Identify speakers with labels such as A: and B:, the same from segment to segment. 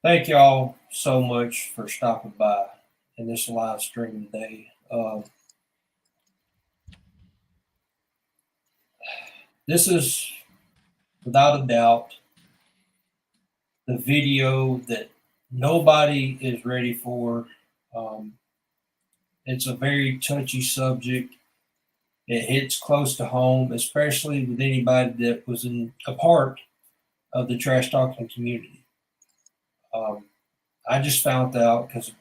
A: Thank y'all so much for stopping by in this live stream today. This is without a doubt the video that nobody is ready for. Um, it's a very touchy subject. It hits close to home, especially with anybody that was in a part of the trash talking community. Um, I just found out because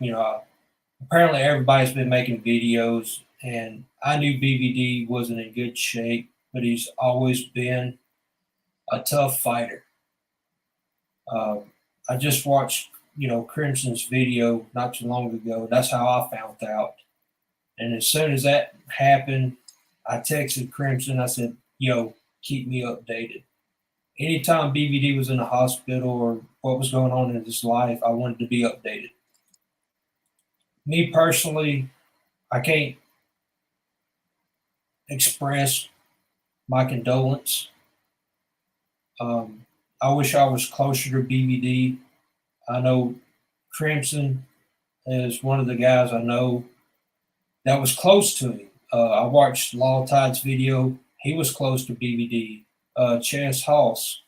A: apparently everybody's been making videos, and I knew BVD wasn't in good shape, but he's always been a tough fighter. Um, I just watched, Crimson's video not too long ago. That's how I found out. And as soon as that happened, I texted Crimson. I said, "Yo, keep me updated." Anytime BVD was in the hospital or what was going on in his life, I wanted to be updated. Me personally, I can't express my condolence. I wish I was closer to BVD. I know Crimson is one of the guys I know that was close to him. I watched Law Tide's video. He was close to BVD. Chance Hoss,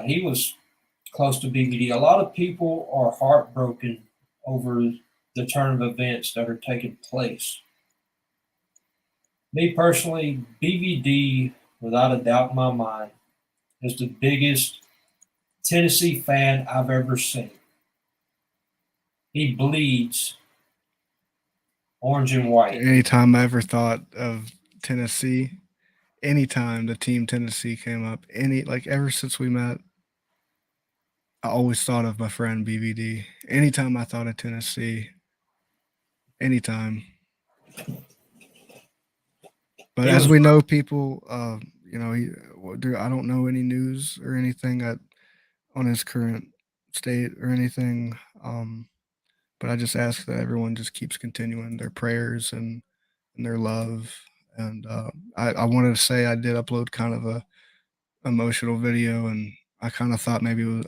A: he was close to BVD. A lot of people are heartbroken over the turn of events that are taking place. Me personally, BVD, without a doubt in my mind, is the biggest Tennessee fan I've ever seen. He bleeds orange and white.
B: Anytime I ever thought of Tennessee, anytime the team Tennessee came up, ever since we met, I always thought of my friend BVD. Anytime I thought of Tennessee, anytime. But
A: He
B: as
A: was
B: we know, people, I don't know any news or anything on his current state or anything. But I just ask that everyone just keeps continuing their prayers and their love. And I wanted to say I did upload kind of a emotional video, and I kind of thought maybe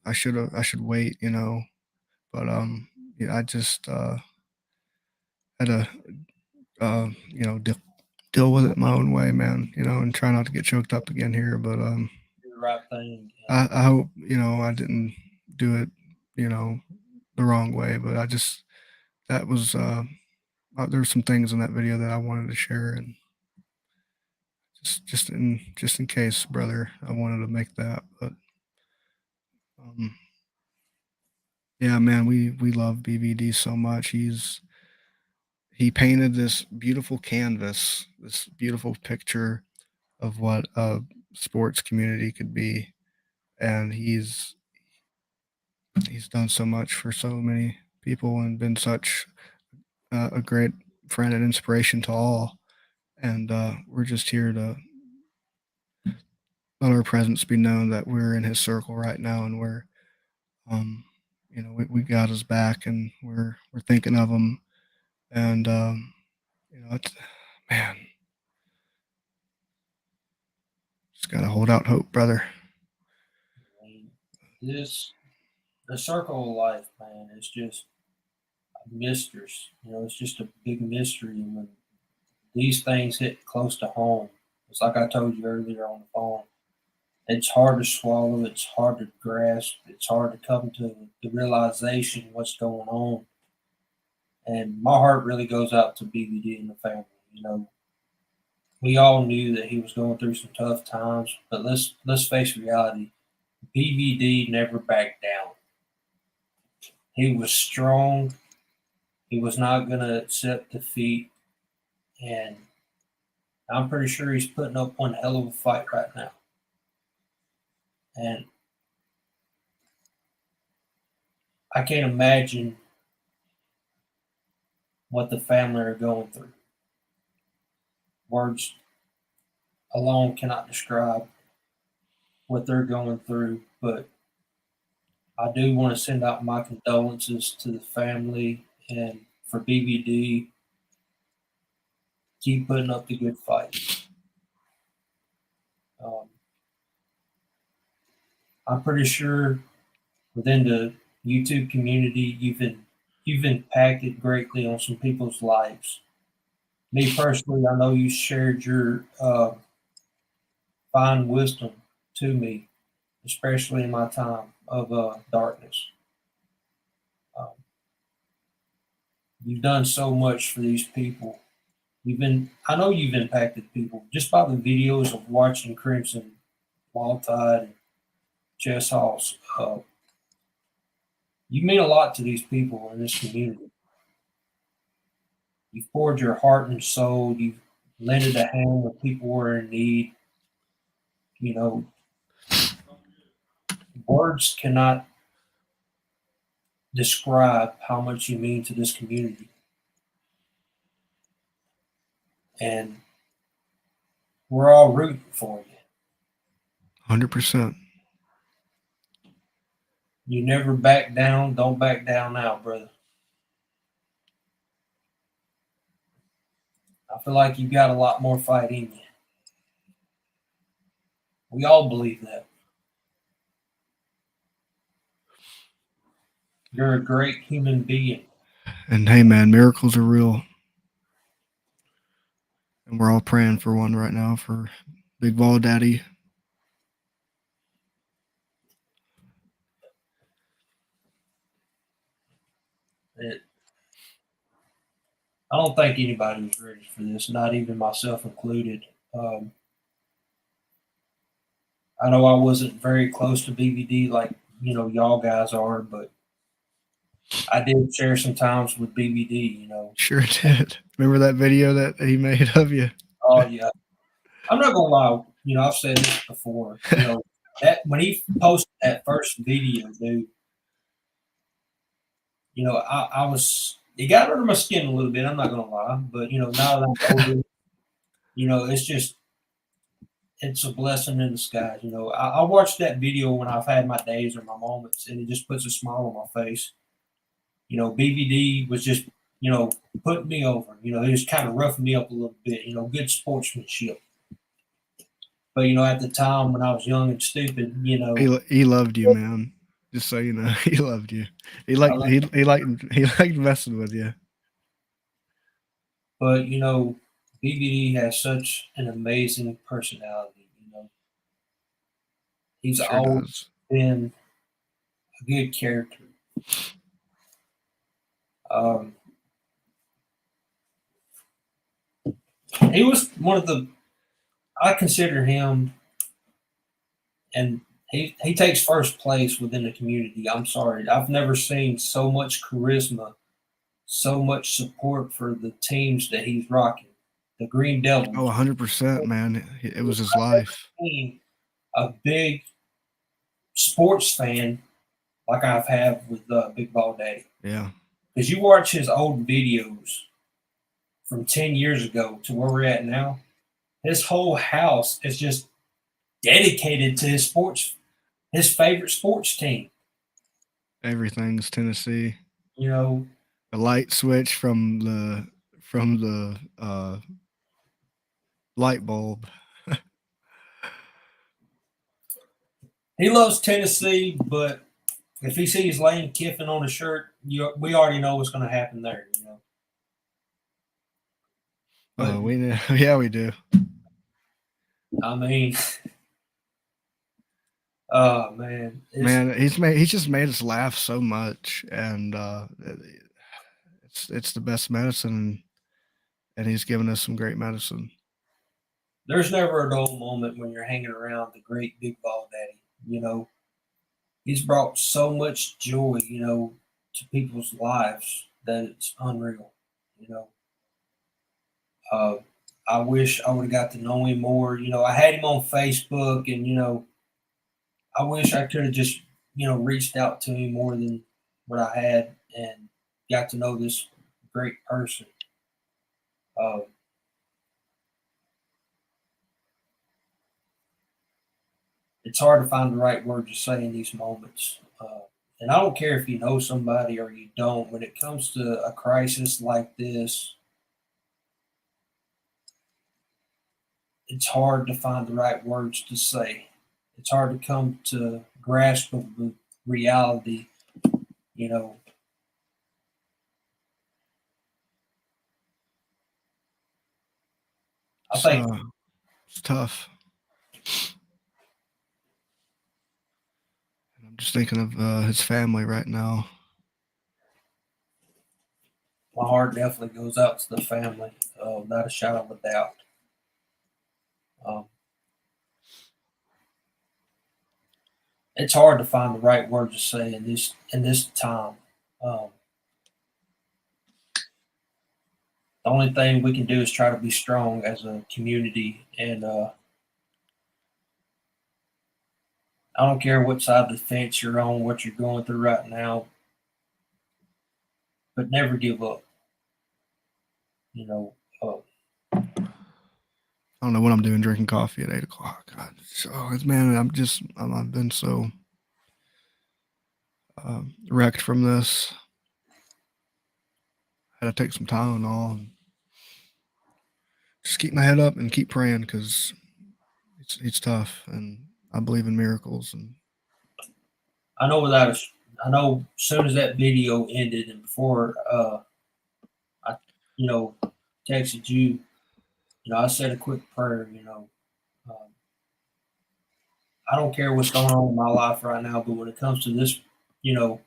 B: I should wait, but yeah, I just had to deal with it my own way, man, and try not to get choked up again here. But
A: do the right thing.
B: I hope I didn't do it, you know, the wrong way. But I just that was there's some things in that video that I wanted to share, and just in case, brother, I wanted to make that. But um, yeah, man, we love BVD so much. He painted this beautiful canvas, this beautiful picture of what a sports community could be, and he's done so much for so many people and been such a great friend and inspiration to all. And we're just here to let our presence be known that we're in his circle right now, and um, we got his back, and we're thinking of him, and it's man, just gotta hold out hope, brother.
A: I mean, this the circle of life, man. It's just a mystery. It's just a big mystery. And when these things hit close to home, it's like I told you earlier on the phone. It's hard to swallow. It's hard to grasp. It's hard to come to the realization what's going on. And my heart really goes out to BBD and the family. We all knew that he was going through some tough times, but let's face reality. BVD never backed down. He was strong. He was not going to accept defeat, and I'm pretty sure he's putting up one hell of a fight right now. And I can't imagine what the family are going through. Words alone cannot describe what they're going through, but I do want to send out my condolences to the family and for BBD. Keep putting up the good fight. Um, I'm pretty sure within the YouTube community. You've impacted greatly on some people's lives. Me personally, I know you shared your fine wisdom to me, especially in my time of darkness. Um, you've done so much for these people. I know you've impacted people just by the videos of watching Crimson, Wall Tide, and Chess Halls. You mean a lot to these people in this community. You've poured your heart and soul. You've lended a hand when people were in need. You know, words cannot describe how much you mean to this community. And we're all rooting for you.
B: 100%.
A: You never back down. Don't back down now, brother. I feel like you've got a lot more fight in you. We all believe that. You're a great human being.
B: And hey, man, miracles are real. And we're all praying for one right now for Big Ball Daddy.
A: I don't think anybody's ready for this, not even myself included. I know I wasn't very close to BBD like y'all guys are, but I did share some times with BBD.
B: Sure did. Remember that video that he made of you?
A: Oh yeah, I'm not gonna lie. I've said this before. That when he posted that first video, dude. I was it got under my skin a little bit. I'm not gonna lie, but now that I'm older, it's a blessing in disguise. I watch that video when I've had my days or my moments, and it just puts a smile on my face. BVD was just, putting me over. He was kind of roughing me up a little bit. Good sportsmanship. But at the time when I was young and stupid,
B: He loved you, man. Just so you know, he loved you. He liked messing with you.
A: But BVD has such an amazing personality. He's
B: Sure
A: always
B: does.
A: been a good character. Um, he was one of the. I consider him, and he takes first place within the community. I'm sorry, I've never seen so much charisma, so much support for the teams that he's rocking. The Green
B: Oh,
A: Devils.
B: 100%, man. It was his life.
A: Being a big sports fan like I've had with Big Ball Daddy.
B: Yeah.
A: Because you watch his old videos from 10 years ago to where we're at now, his whole house is just dedicated to his favorite sports team.
B: Everything's Tennessee.
A: You know,
B: A light switch from the light bulb.
A: he loves Tennessee, but if he sees Lane Kiffin on a shirt, we already know what's going to happen there. But
B: We know. Yeah, we do.
A: I mean, oh man,
B: Man, he's just made us laugh so much, and it's the best medicine, and he's given us some great medicine.
A: there's never a dull moment when you're hanging around the great Big Ball Daddy. He's brought so much joy, to people's lives that it's unreal. You know, uh, I wish I would have got to know him more. I had him on Facebook, and I wish I could have just reached out to him more than what I had and got to know this great person. Uh, it's hard to find the right word to say in these moments. And I don't care if you know somebody or you don't. When it comes to a crisis like this, it's hard to find the right words to say. It's hard to come to grasp of reality, you know. I
B: It's,
A: think
B: uh, it's tough. And I'm just thinking of his family right now.
A: my heart definitely goes out to the family, without a shadow of a doubt. Um, it's hard to find the right word to say in this time. Um, the only thing we can do is try to be strong as a community, and I don't care what side of the fence you're on, what you're going through right now, but never give up. You know, uh,
B: I don't know what I'm doing drinking coffee at 8 o'clock. So man, I've been so wrecked from this. Had to take some Tylenol and just keep my head up and keep praying because it's tough, and I believe in miracles. And
A: I know without a, I know as soon as that video ended and before I, you know, texted you, I said a quick prayer. Um, I don't care what's going on in my life right now, but when it comes to this, you know,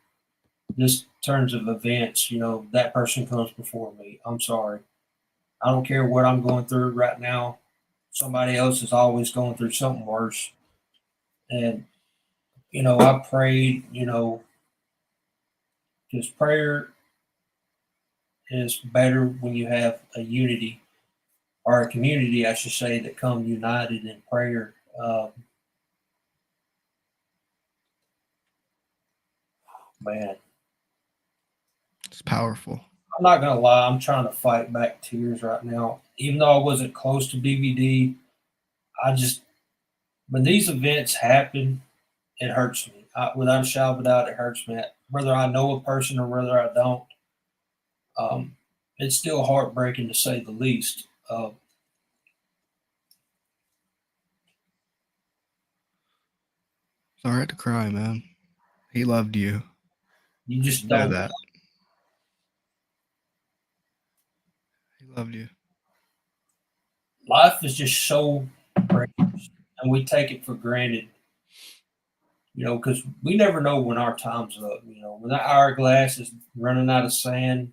A: this turns of events, that person comes before me. I'm sorry. I don't care what I'm going through right now. Somebody else is always going through something worse. And, I prayed, because prayer is better when you have a unity or a community, I should say, that come united in prayer. Man,
B: it's powerful.
A: I'm not gonna lie, I'm trying to fight back tears right now. Even though I wasn't close to BVD, I just when these events happen, it hurts me. Without a shadow of a doubt, it hurts me. Whether I know a person or whether I don't, um, it's still heartbreaking to say the least.
B: It's all right to cry, man. He loved you.
A: You just
B: You know
A: don't.
B: that. He loved you.
A: Life is just so precious, and we take it for granted. Because we never know when our time's up. When that hourglass is running out of sand,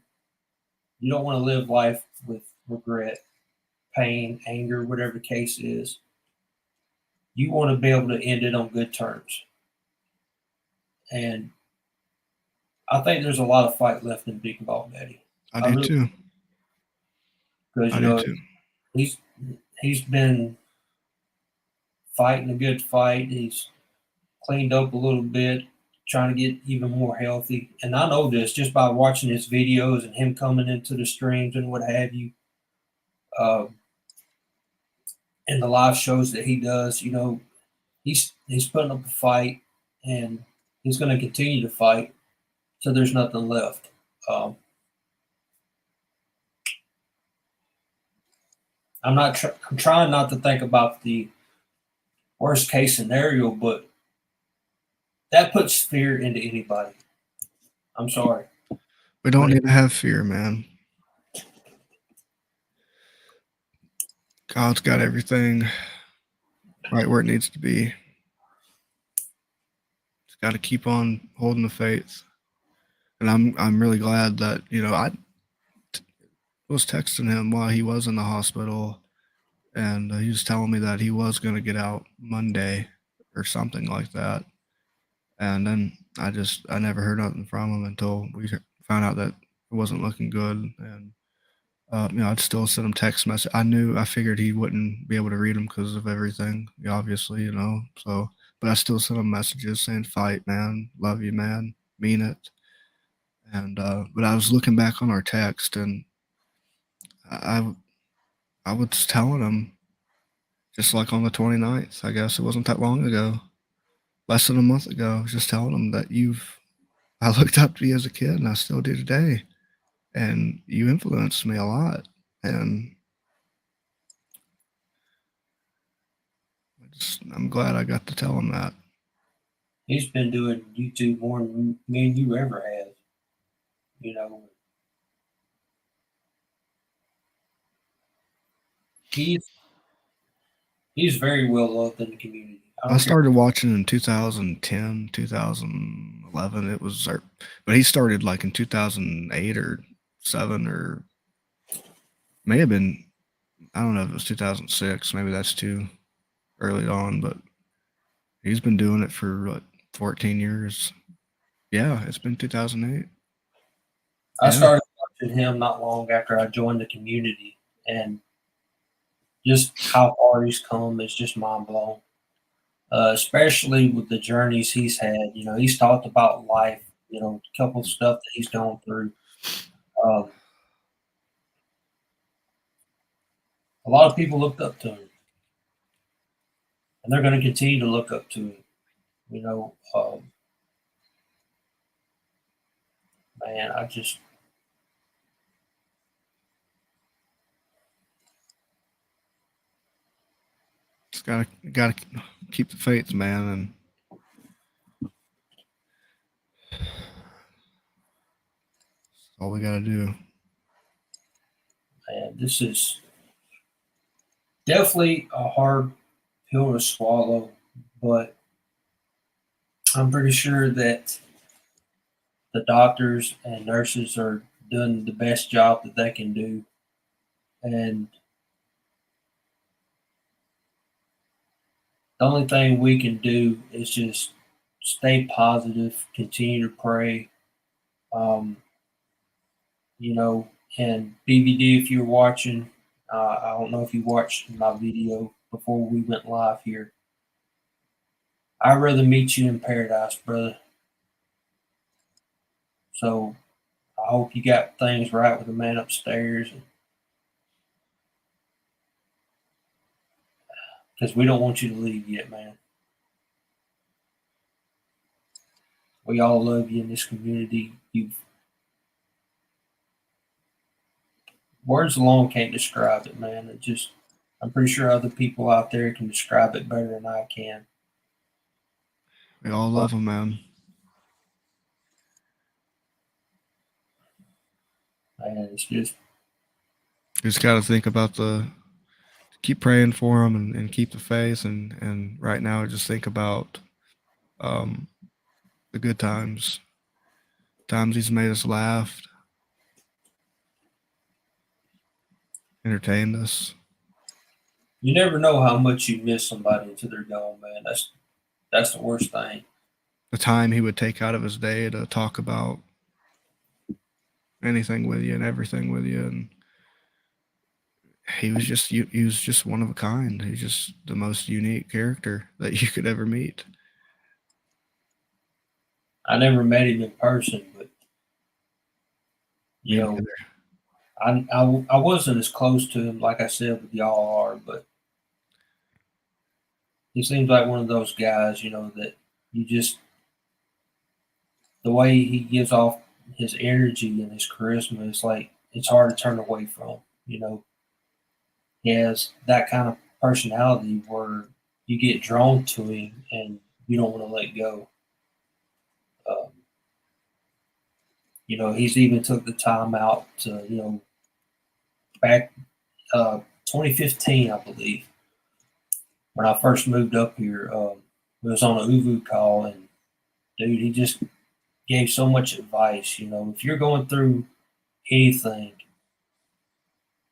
A: you don't want to live life with regret, pain, anger, whatever the case is. You want to be able to end it on good terms. And I think there's a lot of fight left in Big Ball Daddy.
B: I
A: I
B: do
A: really,
B: too.
A: because
B: I do too.
A: he's he's been fighting a good fight. He's cleaned up a little bit, trying to get even more healthy. And I know this just by watching his videos and him coming into the streams and what have you, uh, and the live shows that he does. He's putting up a fight, and he's going to continue to fight. So there's nothing left. I'm trying not to think about the worst case scenario, but that puts fear into anybody. I'm sorry.
B: We don't need to have fear, man. God's got everything right where it needs to be. Just got to keep on holding the faith. And I'm really glad that I was texting him while he was in the hospital, and he was telling me that he was going to get out Monday or something like that. And then I never heard nothing from him until we found out that it wasn't looking good. And I'd still send him text message. I figured he wouldn't be able to read them because of everything, obviously, So, but I still sent him messages saying, "Fight, man. Love you, man. Mean it." And but I was looking back on our text, and I I was telling him, just like on the 29th, I guess it wasn't that long ago, less than a month ago, I was just telling him that I looked up to you as a kid, and I still do today, and you influenced me a lot, and I'm glad I got to tell him that.
A: He's been doing YouTube more than me and you ever have. You know, he's he's very well loved in the community. I
B: I
A: don't care.
B: started watching in 2010, 2011. It was, but he started like in 2008 or 7, or may have been, I don't know if it was 2006. Maybe that's too early on, but he's been doing it for what, 14 years. Yeah, it's been 2008.
A: I
B: Yeah.
A: started watching him not long after I joined the community, and just how far he's come is just mind blowing. Especially with the journeys he's had. You know, he's talked about life. You know, a couple of stuff that he's gone through. Um, a lot of people looked up to him, and they're going to continue to look up to him. You know, man, I just
B: Just gotta keep the faith, man, and all we gotta do.
A: man, this is definitely a hard pill to swallow, but I'm pretty sure that the doctors and nurses are doing the best job that they can do. And the only thing we can do is just stay positive, continue to pray. Um, you know, and BBD, if you're watching, I don't know if you watched my video before we went live here. I'd rather meet you in paradise, brother. So I hope you got things right with the man upstairs, because we don't want you to leave yet, man. We all love you in this community. You words alone can't describe it, man. It just I'm pretty sure other people out there can describe it better than I can.
B: We all
A: But
B: love him, man.
A: man, it's just
B: Just gotta think about keep praying for him, and keep the faith, and right now just think about um the good times he's made us laugh, entertained us.
A: you never know how much you miss somebody until they're gone, man. That's the worst thing.
B: The time he would take out of his day to talk about anything with you and everything with you, and he was just one of a kind. He's just the most unique character that you could ever meet.
A: I never met him in person, but you
B: Me
A: know,
B: neither.
A: I wasn't as close to him like I said with y'all are, but he seems like one of those guys, you know, that you just the way he gives off his energy and his charisma is like it's hard to turn away from. You know, he has that kind of personality where you get drawn to him and you don't want to let go. Um, you know, he's even took the time out to, you know, back 2015, I believe, when I first moved up here, it was on a UVU call, and dude, he just gave so much advice. You know, if you're going through anything,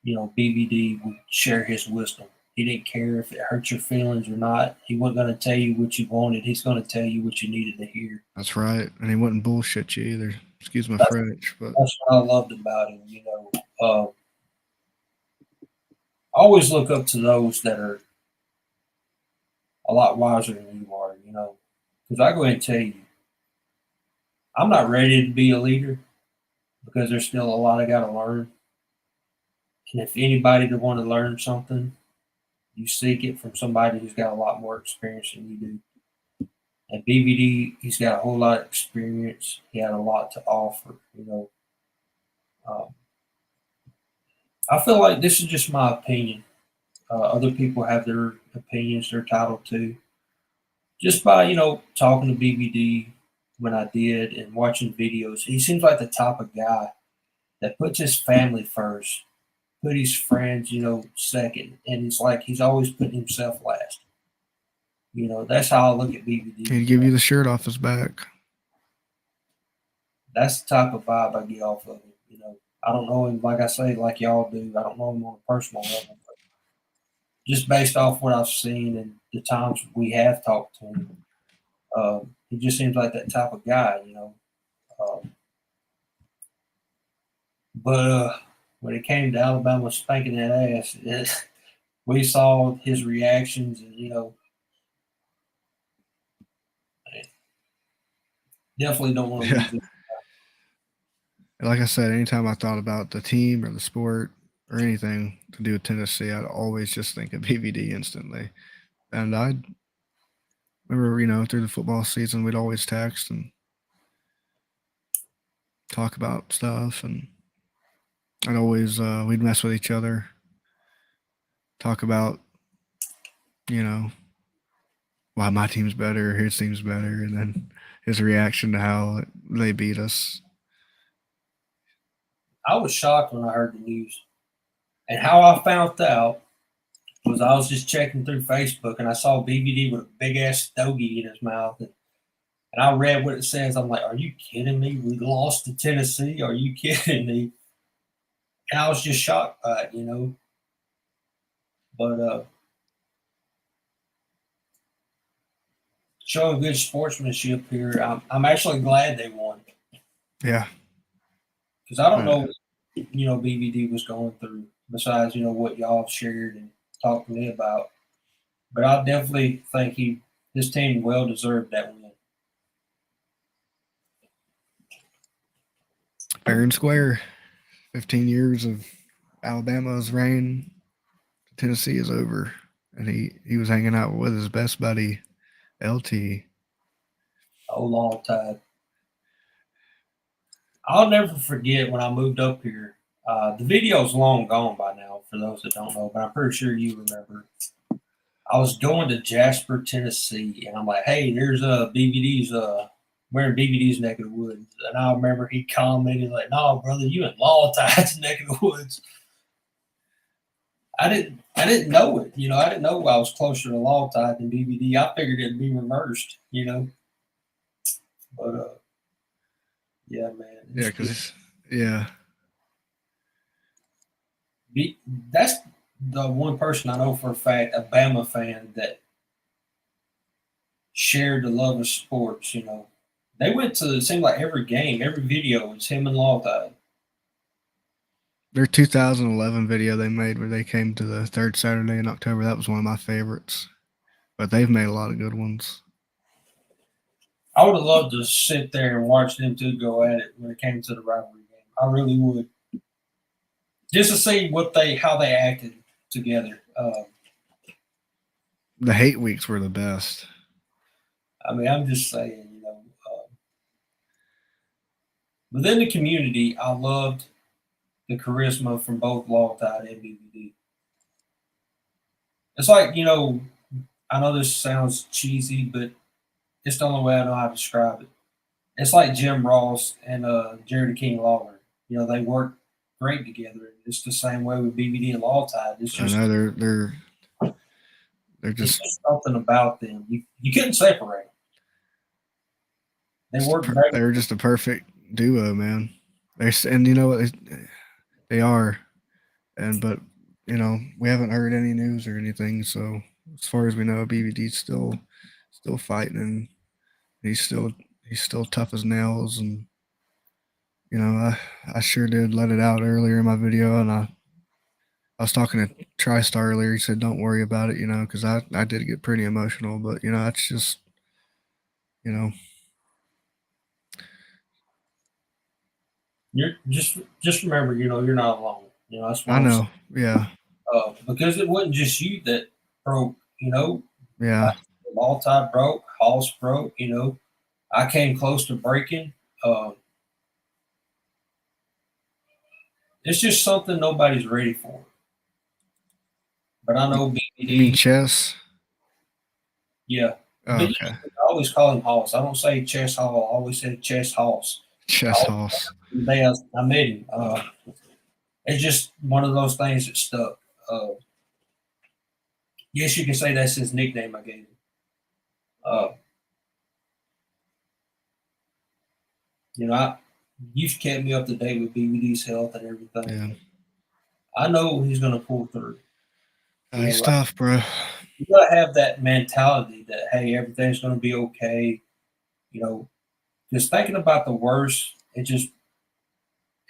A: you know, BBD would share his wisdom. He didn't care if it hurt your feelings or not. He wasn't going to tell you what you wanted. He's going to tell you what you needed to hear.
B: That's right, and he wouldn't bullshit you either. Excuse my
A: That's,
B: French, but
A: that's what I loved about him. You know, I always look up to those that are a lot wiser than you are. You know, because I go ahead and tell you, I'm not ready to be a leader because there's still a lot I got to learn. And if anybody to want to learn something, you seek it from somebody who's got a lot more experience than you do. And BBD, he's got a whole lot of experience. He had a lot to offer. You know, um, I feel like this is just my opinion. Other people have their opinions they're entitled to, just by talking to BBD when I did and watching videos, he seems like the type of guy that puts his family first, put his friends, second, and it's like he's always putting himself last. That's how I look at BBD.
B: He'd give you the shirt off his back.
A: That's the type of vibe I get off of him. I don't know him like I say, like y'all do. I don't know him on a personal level, but just based off what I've seen and the times we have talked to him, he just seems like that type of guy. But when it came to Alabama spanking that ass, we saw his reactions, and definitely don't want to
B: Yeah.
A: lose it.
B: Like I said, anytime I thought about the team or the sport or anything to do with Tennessee, I'd always just think of BVD instantly. And I remember, through the football season, we'd always text and talk about stuff, and I'd always we'd mess with each other, talk about you know why my team's better, his team's better, and then his reaction to how they beat us.
A: I was shocked when I heard the news, and how I found out was I was just checking through Facebook and I saw BBD with a big ass stogie in his mouth, and I read what it says. I'm like, are you kidding me? We lost to Tennessee. Are you kidding me? And I was just shocked by it. But showing good sportsmanship here. I'm actually glad they won
B: Yeah,
A: because I don't
B: uh,
A: know what BBD was going through besides what y'all have shared and talked to me about. But I definitely think his team well deserved that win.
B: fair and square. 15 years of Alabama's reign to Tennessee is over, and he was hanging out with his best buddy LT.
A: Oh, long time. I'll never forget when I moved up here. The video's long gone by now, for those that don't know, but I'm pretty sure you remember. I was going to Jasper, Tennessee, and I'm like, "Hey, there's BBD's wearing BBD's neck of the woods." And I remember he commented like, "No, brother, you in Law Tide's neck of the woods." I didn't know it. I didn't know I was closer to Law Tide than BBD. I figured it'd be reversed. But yeah, man,
B: Yeah, because yeah,
A: that's the one person I know for a fact, a Bama fan that shared the love of sports. They went to it seemed like every game, every video. It's him and Law Tide.
B: their 2011 video they made where they came to the third Saturday in October, that was one of my favorites. But they've made a lot of good ones.
A: I would have loved to sit there and watch them two go at it when it came to the rivalry game. I really would, just to see how they acted together.
B: The hate weeks were the best.
A: I mean, I'm just saying. Within the community, I loved the charisma from both Law Tide and BBD. It's like I know this sounds cheesy, but it's the only way I know how to describe it. It's like Jim Ross and Jerry King Lawler. They work great together. It's the same way with BBD and Law Tide. It's
B: I
A: just
B: know they're
A: it's
B: just
A: just something about them. You couldn't separate them. They work great.
B: they're just a perfect duo, man. And you know what they are, and but we haven't heard any news or anything. So as far as we know, BBD's still fighting, and he's still he's still tough as nails. And I sure did let it out earlier in my video, and I was talking to TriStar earlier. He said, "Don't worry about it," because I did get pretty emotional. But that's just you know
A: You're just remember, you're not alone. That's what
B: I
A: I'm saying.
B: know, yeah,
A: Because it wasn't just you that broke.
B: yeah.
A: Law Tide broke, Hoss broke. I came close to breaking. Uh, it's just something nobody's ready for. But I know
B: You mean
A: BBD.
B: chess?
A: Yeah,
B: Oh,
A: But
B: okay.
A: I always call him Hoss. I don't say Chess Hall. I always say Chess Hoss.
B: Chess house.
A: The day I met him, it's just one of those things that stuck. Yes, you can say that's his nickname I gave him. Uh, you've kept me up to date with BBD's health and everything.
B: Yeah.
A: I know he's going to pull through.
B: He's
A: Like,
B: tough, bro.
A: you got to have that mentality that, hey, everything's going to be okay. You know, just thinking about the worst, and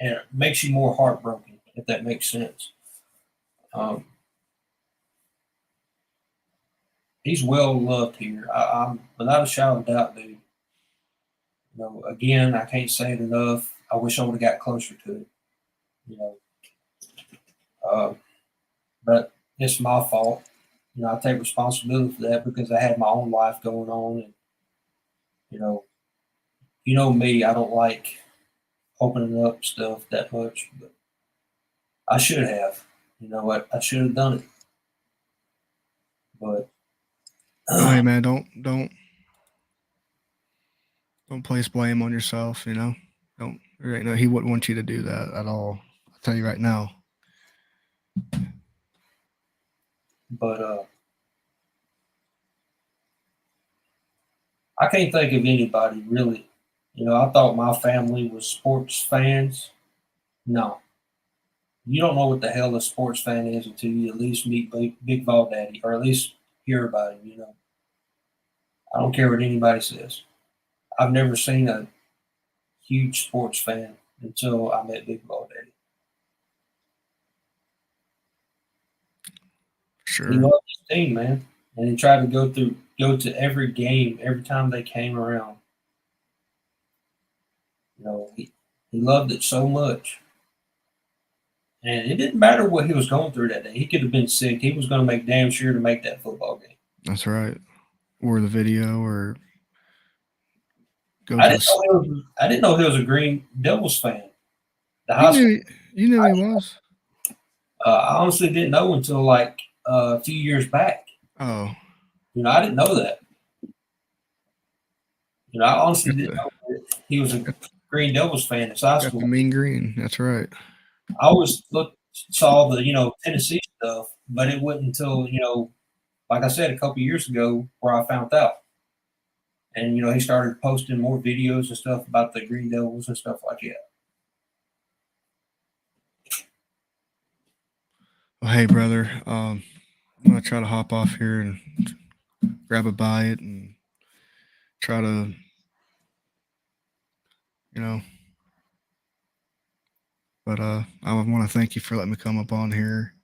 A: it makes you more heartbroken, if that makes sense. Um, he's well loved here. I'm without a shadow of doubt, dude. Again, I can't say it enough. I wish I would have got closer to it. You know, uh, but it's my fault. I take responsibility for that because I had my own life going on, and you know, me. I don't like opening up stuff that much, but I should have. You know what? I should have done it, but
B: Oh, hey, man, don't place blame on yourself. Don't. Right, no, he wouldn't want you to do that at all. I'll tell you right now.
A: but I can't think of anybody really. I thought my family was sports fans. No, you don't know what the hell a sports fan is until you at least meet Big Ball Daddy, or at least hear about him. I don't care what anybody says. I've never seen a huge sports fan until I met Big Ball Daddy. He
B: Sure.
A: loved his team, man, and he tried to go to every game every time they came around. He loved it so much. And it didn't matter what he was going through that day. He could have been sick. He was going to make damn sure to make that football game.
B: That's right. Or the video, or go
A: I
B: to
A: didn't
B: the.
A: know I didn't know he was a Green Devils fan. The
B: You
A: high school.
B: knew. You knew he was.
A: I honestly didn't know until like a few years back.
B: Oh,
A: I didn't know that. I honestly
B: got
A: didn't
B: the
A: know that he was a
B: got,
A: Green Devils fan in high
B: got the
A: school.
B: mean green. That's right.
A: I always saw the Tennessee stuff, but it wasn't until like I said a couple years ago where I found out. And he started posting more videos and stuff about the Green Devils and stuff like that.
B: Well, hey, brother. I'm gonna try to hop off here and grab a bite and try to, you know. But I want to thank you for letting me come up on here.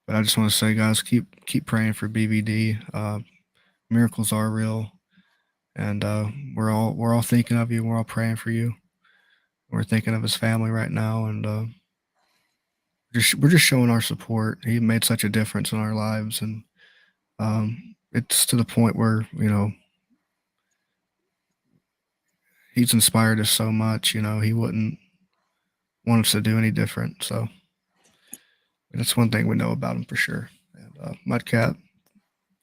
B: But I just want to say, guys, keep praying for BBD. Miracles are real, and we're all thinking of you. We're all praying for you. We're thinking of his family right now, and we're just showing our support. He made such a difference in our lives, and it's to the point where he's inspired us so much. He wouldn't want us to do any different. So that's one thing we know about him for sure. And Mudcat,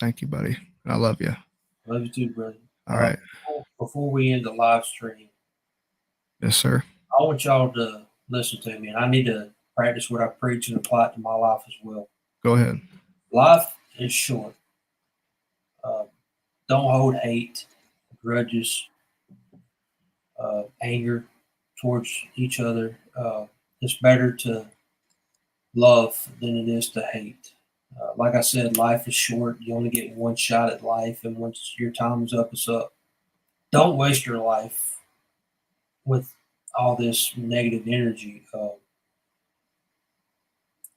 B: thank you, buddy. And I love you.
A: Love you too, brother.
B: All right.
A: Before we end the live stream,
B: Yes, sir.
A: I want y'all to listen to me, and I need to practice what I preach and apply it to my life as well.
B: Go ahead.
A: Life is short. Uh, don't hold hate, grudges, anger towards each other. It's better to love than it is to hate. Like I said, life is short. You only get one shot at life, and once your time is up, it's up. Don't waste your life with all this negative energy.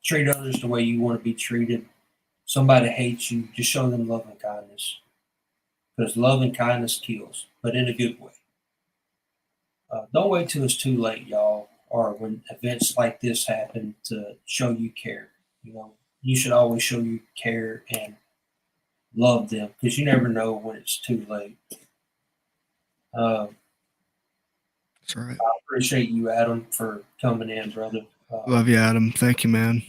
A: Treat others the way you want to be treated. Somebody hates you, just show them love and kindness. Because love and kindness kills, but in a good way. Don't wait till it's too late, y'all, or when events like this happen to show you care. You should always show you care and love them because you never know when it's too late. Uh,
B: That's right.
A: I appreciate you, Adam, for coming in, brother.
B: Love you, Adam. Thank you, man.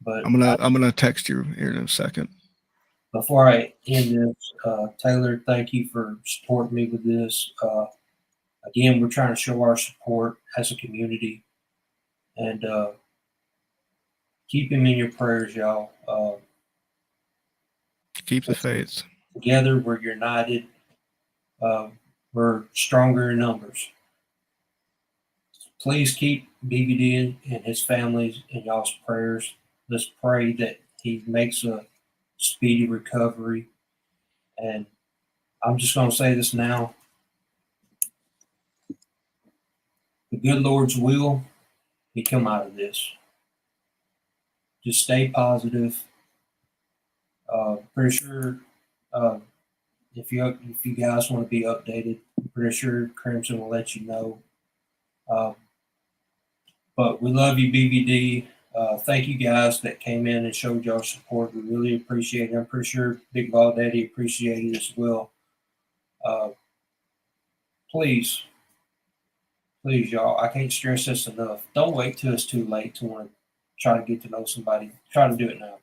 A: But
B: I'm gonna text you here in a second.
A: Before I end this, Taylor, thank you for supporting me with this. Again, we're trying to show our support as a community, and keep him in your prayers, y'all.
B: Keep the faith.
A: Together, we're united. We're stronger in numbers. Please keep BBD and his family in y'all's prayers. Let's pray that he makes a speedy recovery. And I'm just going to say this now. The good Lord's will, he come out of this. Just stay positive. Pretty sure if you guys want to be updated, I'm pretty sure Crimson will let you know. But we love you, BBD. Thank you guys that came in and showed your support. We really appreciate it. I'm pretty sure Big Ball Daddy appreciated it as well. Please, y'all, I can't stress this enough. Don't wait till it's too late to want to try to get to know somebody. Try to do it now.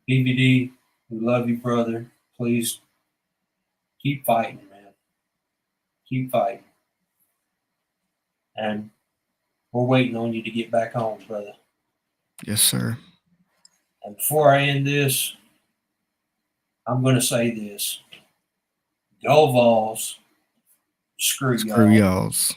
A: BBD, we love you, brother. Please keep fighting, man. Keep fighting. And we're waiting on you to get back home, brother.
B: Yes, sir.
A: And before I end this, I'm going to say this. Go Vals. Screw y'all.
B: Yalls.